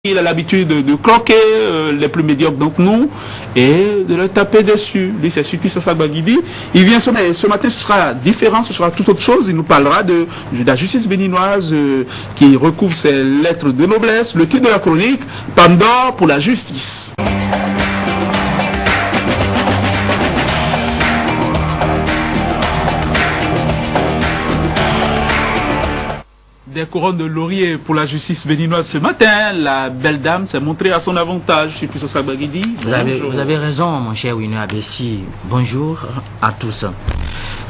Il a l'habitude de croquer les plus médiocres d'entre nous et de leur taper dessus. Lui, c'est Sulpice Osagbagidi. Il vient ce matin, ce sera différent, ce sera toute autre chose. Il nous parlera de la justice béninoise qui recouvre ses lettres de noblesse. Le titre de la chronique, Pandore pour la justice. Des couronnes de laurier pour la justice béninoise ce matin. La belle dame s'est montrée à son avantage. Je suis plus au Sagbagidi. Vous avez raison, mon cher Winner Abessi. Bonjour à tous.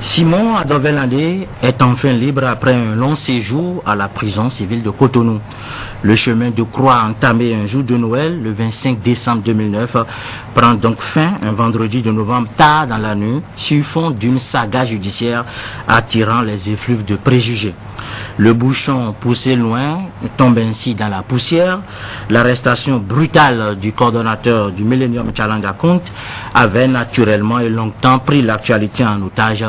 Simon Adovelandé est enfin libre après un long séjour à la prison civile de Cotonou. Le chemin de croix entamé un jour de Noël, le 25 décembre 2009, prend donc fin un vendredi de novembre tard dans la nuit, sur fond d'une saga judiciaire attirant les effluves de préjugés. Le bouchon poussé loin tombe ainsi dans la poussière. L'arrestation brutale du coordonnateur du Millennium Tchalanga Conte avait naturellement et longtemps pris l'actualité en otage.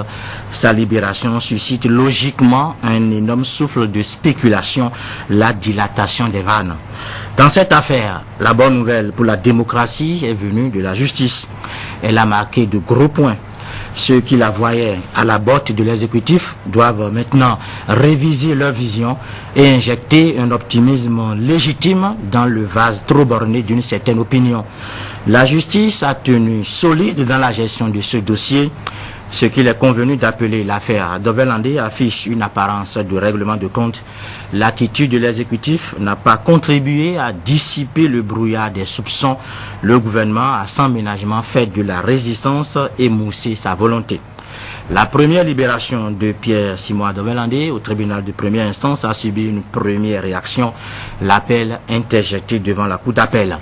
Sa libération suscite logiquement un énorme souffle de spéculation, la dilatation des vannes. Dans cette affaire, la bonne nouvelle pour la démocratie est venue de la justice. Elle a marqué de gros points. Ceux qui la voyaient à la botte de l'exécutif doivent maintenant réviser leur vision et injecter un optimisme légitime dans le vase trop borné d'une certaine opinion. La justice a tenu solide dans la gestion de ce dossier. Ce qu'il est convenu d'appeler l'affaire Adovelandé affiche une apparence de règlement de compte. L'attitude de l'exécutif n'a pas contribué à dissiper le brouillard des soupçons. Le gouvernement a sans ménagement fait de la résistance et moussé sa volonté. La première libération de Pierre Simon Adovelandé au tribunal de première instance a subi une première réaction, l'appel interjeté devant la cour d'appel.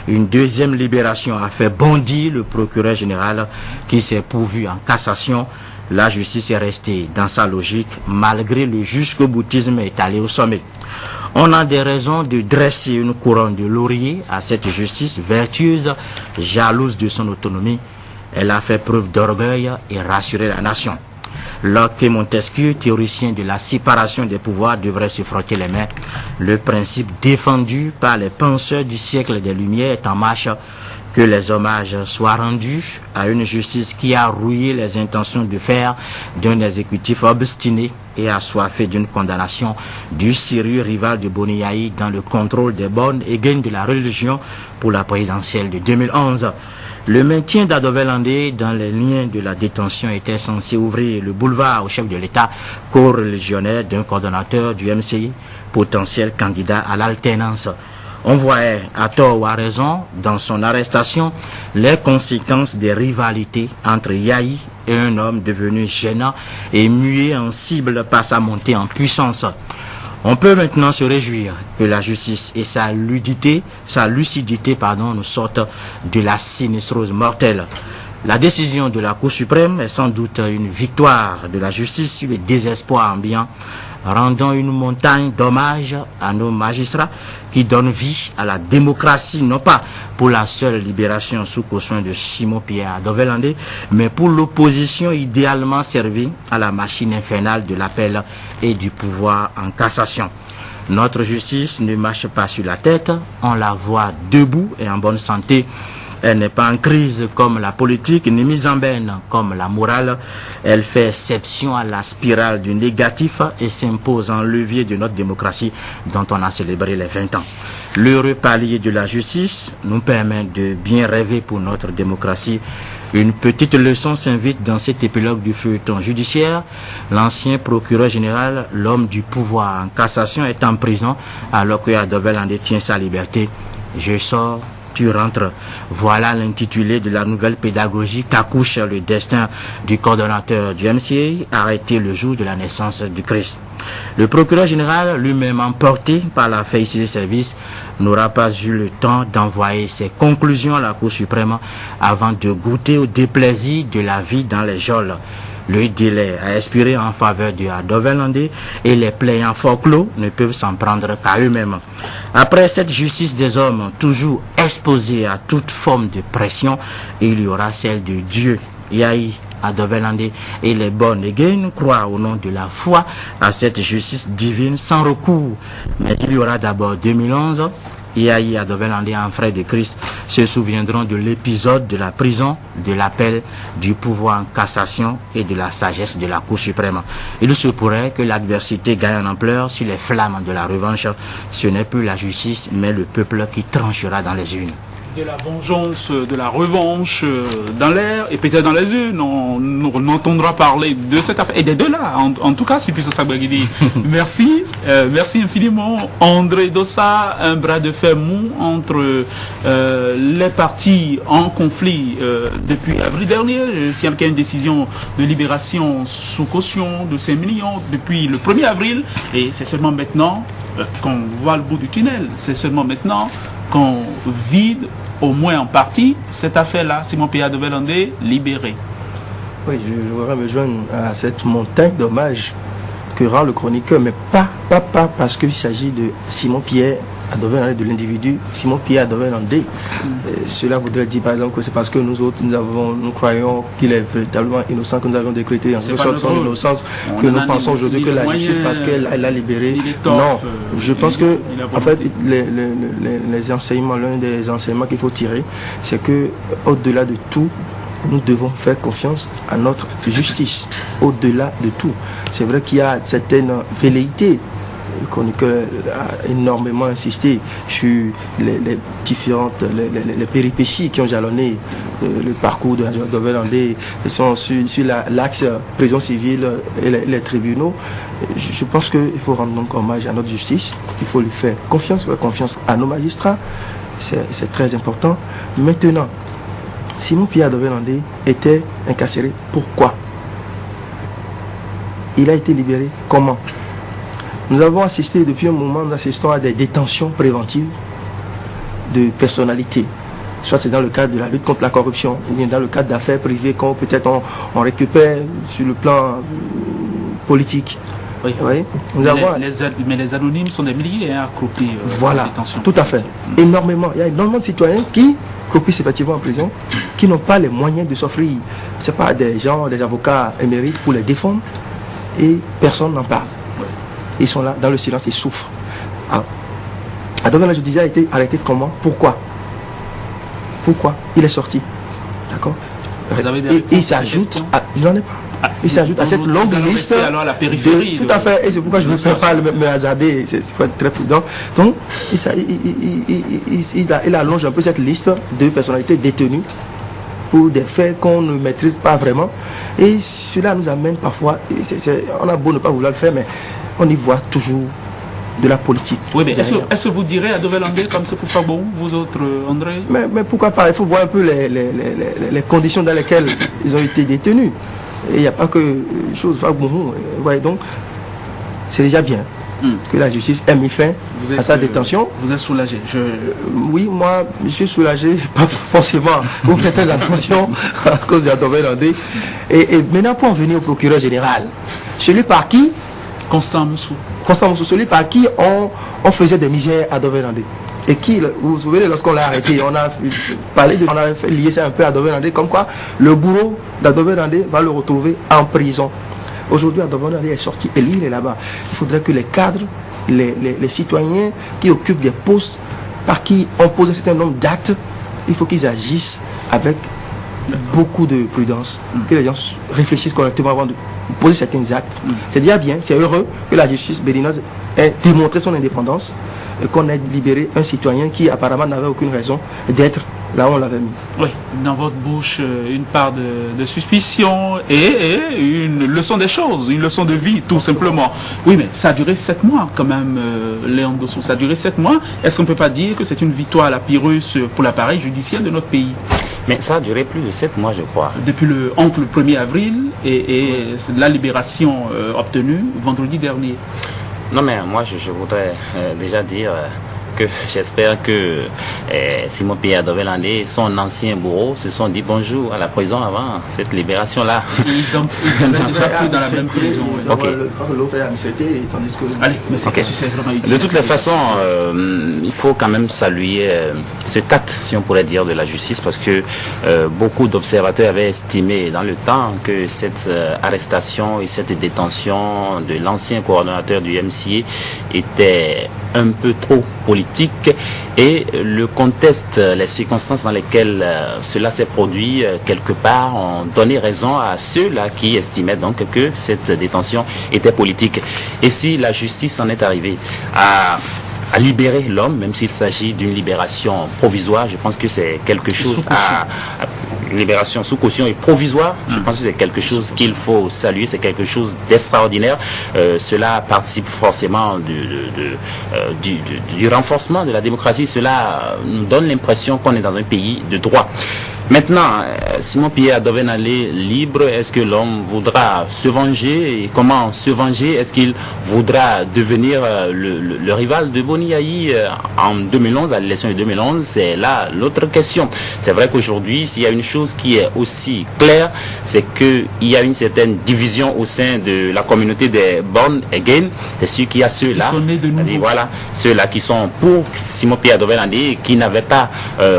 Une deuxième libération a fait bondir le procureur général qui s'est pourvu en cassation. La justice est restée dans sa logique malgré le jusqu'au boutisme étalé au sommet. On a des raisons de dresser une couronne de laurier à cette justice vertueuse, jalouse de son autonomie. Elle a fait preuve d'orgueil et rassuré la nation. Locke et Montesquieu, théoriciens de la séparation des pouvoirs, devraient se frotter les mains. Le principe défendu par les penseurs du siècle des Lumières est en marche. Que les hommages soient rendus à une justice qui a rouillé les intentions de faire d'un exécutif obstiné et assoiffé d'une condamnation du sérieux rival de Boniaï dans le contrôle des bornes et gains de la religion pour la présidentielle de 2011. Le maintien d'Adovelandé dans les liens de la détention était censé ouvrir le boulevard au chef de l'État, co-religionnaire d'un coordonnateur du MCI, potentiel candidat à l'alternance. On voyait, à tort ou à raison, dans son arrestation, les conséquences des rivalités entre Yahi et un homme devenu gênant et muet en cible par sa montée en puissance. On peut maintenant se réjouir que la justice et sa lucidité nous sortent de la sinistrose mortelle. La décision de la Cour suprême est sans doute une victoire de la justice sur le désespoir ambiant, rendant une montagne d'hommages à nos magistrats qui donnent vie à la démocratie, non pas pour la seule libération sous caution de Simon Pierre Adovelandé, mais pour l'opposition idéalement servie à la machine infernale de l'appel et du pouvoir en cassation. Notre justice ne marche pas sur la tête, on la voit debout et en bonne santé. Elle n'est pas en crise comme la politique, ni mise en berne comme la morale. Elle fait exception à la spirale du négatif et s'impose en levier de notre démocratie dont on a célébré les 20 ans. L'heureux palier de la justice nous permet de bien rêver pour notre démocratie. Une petite leçon s'invite dans cet épilogue du feuilleton judiciaire. L'ancien procureur général, l'homme du pouvoir en cassation, est en prison alors que Adovelandé tient sa liberté. Je sors, tu rentres. Voilà l'intitulé de la nouvelle pédagogie qu'accouche le destin du coordonnateur du MCA, arrêté le jour de la naissance du Christ. Le procureur général, lui-même emporté par la félicité des services, n'aura pas eu le temps d'envoyer ses conclusions à la Cour suprême avant de goûter au déplaisir de la vie dans les geôles. Le délai a expiré en faveur de Adovelandé et les plaignants forclos ne peuvent s'en prendre qu'à eux-mêmes. Après cette justice des hommes, toujours exposée à toute forme de pression, il y aura celle de Dieu. Yahi, Adovelandé et les born again croient au nom de la foi à cette justice divine sans recours. Mais il y aura d'abord 2011 Yahi Adovelandé en frère de Christ se souviendront de l'épisode de la prison, de l'appel du pouvoir en cassation et de la sagesse de la Cour suprême. Il se pourrait que l'adversité gagne en ampleur sur les flammes de la revanche. Ce n'est plus la justice, mais le peuple qui tranchera dans les urnes. De la vengeance, de la revanche dans l'air et peut-être dans les urnes. On entendra parler de cette affaire et des deux là. En tout cas, Supiso Sagbaguidi, merci. Merci infiniment. André Dossa, un bras de fer mou entre les partis en conflit depuis avril dernier. S'il y a une décision de libération sous caution de 5 millions depuis le 1er avril. Et c'est seulement maintenant qu'on voit le bout du tunnel. C'est seulement maintenant qu'on vide, au moins en partie, cette affaire-là, Simon Pierre Adovelandé, libéré. Oui, je voudrais me joindre à cette montagne d'hommages que rend le chroniqueur, mais pas parce qu'il s'agit de Simon Pierre Adovelandé, de l'individu Simon Pierre Adovelandé. Cela voudrait dire par exemple que c'est parce que nous autres, nous croyons qu'il est véritablement innocent, que nous avons décrété en quelque sorte son innocence, que nous pensons aujourd'hui que la justice, parce qu'elle l'a libéré. Non, je pense que, en fait, les enseignements, l'un des enseignements qu'il faut tirer, c'est que au-delà de tout, nous devons faire confiance à notre justice. Au-delà de tout. C'est vrai qu'il y a certaines velléités. Le chroniqueur a énormément insisté sur les différentes les péripéties qui ont jalonné le parcours de Adovelandé, sur l'axe prison civile et les tribunaux. Je pense qu'il faut rendre donc hommage à notre justice. Il faut lui faire confiance à nos magistrats. C'est très important. Maintenant, Simon Pierre Adovelandé était incarcéré. Pourquoi? Il a été libéré comment? Nous avons assisté depuis un moment, nous assistons à des détentions préventives de personnalités. Soit c'est dans le cadre de la lutte contre la corruption, ou bien dans le cadre d'affaires privées qu'on peut-être on récupère sur le plan politique. Oui. Oui. Mais les anonymes sont des milliers accroupis. Voilà, tout à fait. Énormément. Il y a énormément de citoyens qui croupissent effectivement en prison, qui n'ont pas les moyens de s'offrir. Ce n'est pas des gens, des avocats émérites pour les défendre, et personne n'en parle. Ils sont là, dans le silence, ils souffrent. Alors, Adovelandé, je disais, a été arrêté comment? Pourquoi? Il est sorti. D'accord? Et il s'ajoute, je n'en ai pas. Il s'ajoute à cette longue liste. Alors la périphérie. Tout à fait, et c'est pourquoi je ne veux pas me hasarder, il faut être très prudent. Donc, il allonge un peu cette liste de personnalités détenues pour des faits qu'on ne maîtrise pas vraiment. Et cela nous amène parfois, on a beau ne pas vouloir le faire, mais on y voit toujours de la politique. Oui, mais est-ce que vous direz Adovelandé comme c'est pour bon, vous autres, André? Mais pourquoi pas? Il faut voir un peu les conditions dans lesquelles ils ont été détenus. Et il n'y a pas que chose Fagbon. Donc, c'est déjà bien que la justice ait mis fin à sa détention. Vous êtes soulagé? Oui, moi, je suis soulagé, pas forcément. Vous faites très attention à cause d'Adovelandé. Et maintenant, pour en venir au procureur général, celui par qui Constant Moussou, celui par qui on faisait des misères à Adovelandé. Et qui, vous vous souvenez, lorsqu'on l'a arrêté, on a fait lier ça un peu à Adovelandé, comme quoi le bourreau d'Adovelandé va le retrouver en prison. Aujourd'hui, Adovelandé est sorti et lui, il est là-bas. Il faudrait que les cadres, les citoyens qui occupent des postes par qui on pose un certain nombre d'actes, il faut qu'ils agissent avec beaucoup de prudence, que les gens réfléchissent correctement avant de poser certains actes. C'est déjà bien, c'est heureux que la justice béninoise ait démontré son indépendance et qu'on ait libéré un citoyen qui apparemment n'avait aucune raison d'être là où on l'avait mis. Oui, dans votre bouche, une part de suspicion et une leçon des choses, une leçon de vie, tout simplement. Oui, mais ça a duré 7 mois quand même, Léon Dossou. Ça a duré 7 mois. Est-ce qu'on ne peut pas dire que c'est une victoire à la Pyrrhus pour l'appareil judiciaire de notre pays? Mais ça a duré plus de 7 mois, je crois. Depuis entre le 1er avril et la libération obtenue vendredi dernier. Non, mais moi, je voudrais déjà dire que j'espère que Simon Pierre Adovelandé, son ancien bourreau, se sont dit bonjour à la prison avant cette libération-là. Ils ont déjà pris dans la même prison. Ok. Allez, mais c'est vraiment utile. De toutes les façons, il faut quand même saluer ce tact, si on pourrait dire, de la justice, parce que beaucoup d'observateurs avaient estimé dans le temps que cette arrestation et cette détention de l'ancien coordonnateur du MCA était un peu trop politique et le contexte, les circonstances dans lesquelles cela s'est produit quelque part ont donné raison à ceux-là qui estimaient donc que cette détention était politique. Et si la justice en est arrivée à libérer l'homme, même s'il s'agit d'une libération provisoire, je pense que c'est quelque chose libération sous caution et provisoire, je pense que c'est quelque chose qu'il faut saluer, c'est quelque chose d'extraordinaire. Cela participe forcément du renforcement de la démocratie. Cela nous donne l'impression qu'on est dans un pays de droit. Maintenant, Simon-Pierre Adoven-Andé libre, est-ce que l'homme voudra se venger? Et comment se venger? Est-ce qu'il voudra devenir le rival de Boni Yayi en 2011, à l'élection de 2011? C'est là l'autre question. C'est vrai qu'aujourd'hui, s'il y a une chose qui est aussi claire, c'est qu'il y a une certaine division au sein de la communauté des Born Again. C'est sûr qu'il y a ceux-là, voilà, ceux-là qui sont pour Simon-Pierre Adoven-Andé et qui n'avaient pas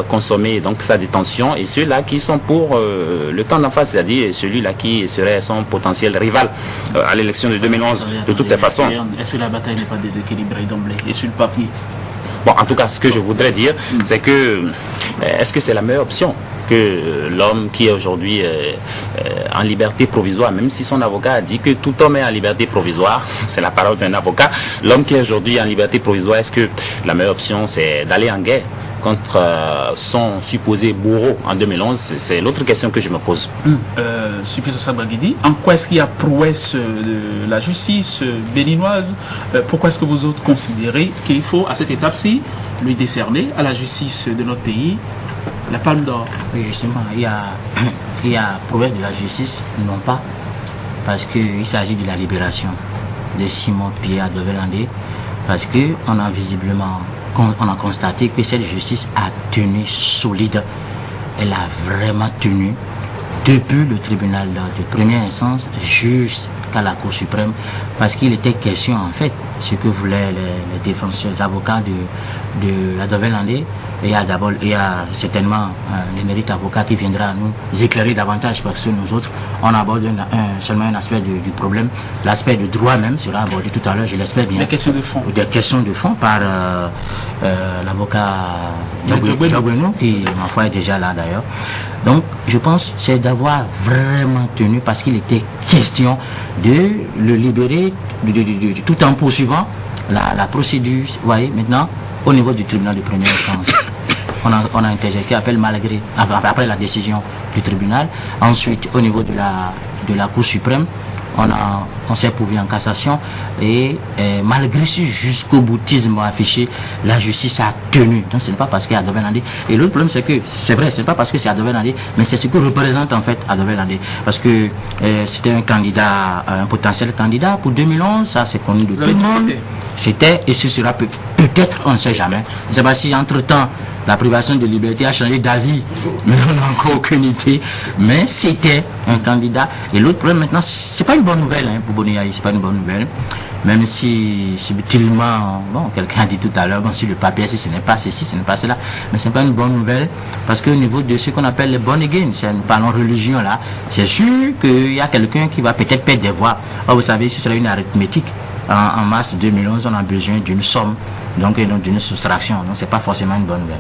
consommé donc sa détention, et ceux-là qui sont pour le camp d'en face, c'est-à-dire celui-là qui serait son potentiel rival à l'élection de 2011. De toutes les façons. Est-ce que la bataille n'est pas déséquilibrée d'emblée et sur le papier? Bon, en tout cas, ce que je voudrais dire, c'est que est-ce que c'est la meilleure option que l'homme qui est aujourd'hui en liberté provisoire, même si son avocat a dit que tout homme est en liberté provisoire, c'est la parole d'un avocat, l'homme qui est aujourd'hui en liberté provisoire, est-ce que la meilleure option c'est d'aller en guerre contre son supposé bourreau en 2011? C'est l'autre question que je me pose. Supiso Sagbagidi, en quoi est-ce qu'il y a prouesse de la justice béninoise? Pourquoi est-ce que vous autres considérez qu'il faut, à cette étape-ci, lui décerner à la justice de notre pays la palme d'or? Oui, justement, il y a prouesse de la justice, non pas, parce qu'il s'agit de la libération de Simon-Pierre Adoven-Andé, parce qu'on a visiblement on a constaté que cette justice a tenu solide. Elle a vraiment tenu depuis le tribunal de première instance jusqu'à la Cour suprême, parce qu'il était question, en fait, ce que voulaient les défenseurs, les avocats de Adoven-Andé. Il y a certainement l'émérite avocat qui viendra nous éclairer davantage, parce que nous autres, on aborde seulement un aspect du problème. L'aspect du droit même sera abordé tout à l'heure, je l'espère bien. Des questions de fond. Des questions de fond par l'avocat Diogbenou, qui, ma foi, est déjà là d'ailleurs. Donc, je pense c'est d'avoir vraiment tenu, parce qu'il était question de le libérer tout en poursuivant la procédure. Vous voyez, maintenant, au niveau du tribunal de première instance, on a interjeté appel malgré, après la décision du tribunal. Ensuite, au niveau de la Cour suprême, on s'est pourvu en cassation, et malgré ce jusqu'au boutisme affiché, la justice a tenu. Donc ce n'est pas parce qu'il y a Adoven-Andé. Et l'autre problème, c'est que, c'est vrai, ce n'est pas parce que c'est Adoven-Andé, mais c'est ce que représente en fait Adoven-Andé. Parce que c'était un candidat, un potentiel candidat pour 2011, ça c'est connu de tout le monde. C'était, et ce sera peut-être, on ne sait jamais. Je ne sais pas si entre-temps, la privation de liberté a changé d'avis, mais on n'a encore aucune idée. Mais c'était un candidat. Et l'autre problème maintenant, c'est pas une bonne nouvelle pour Boni Yayi, c'est pas une bonne nouvelle. Même si subtilement, bon, quelqu'un a dit tout à l'heure, bon, sur le papier, si ce n'est pas ceci, ce n'est pas cela, mais ce n'est pas une bonne nouvelle, parce qu'au niveau de ce qu'on appelle les born again, nous parlons religion là, c'est sûr qu'il y a quelqu'un qui va peut-être perdre des voix. Or, vous savez, ce serait une arithmétique. En mars 2011, on a besoin d'une somme, donc d'une soustraction. Donc, ce n'est pas forcément une bonne nouvelle.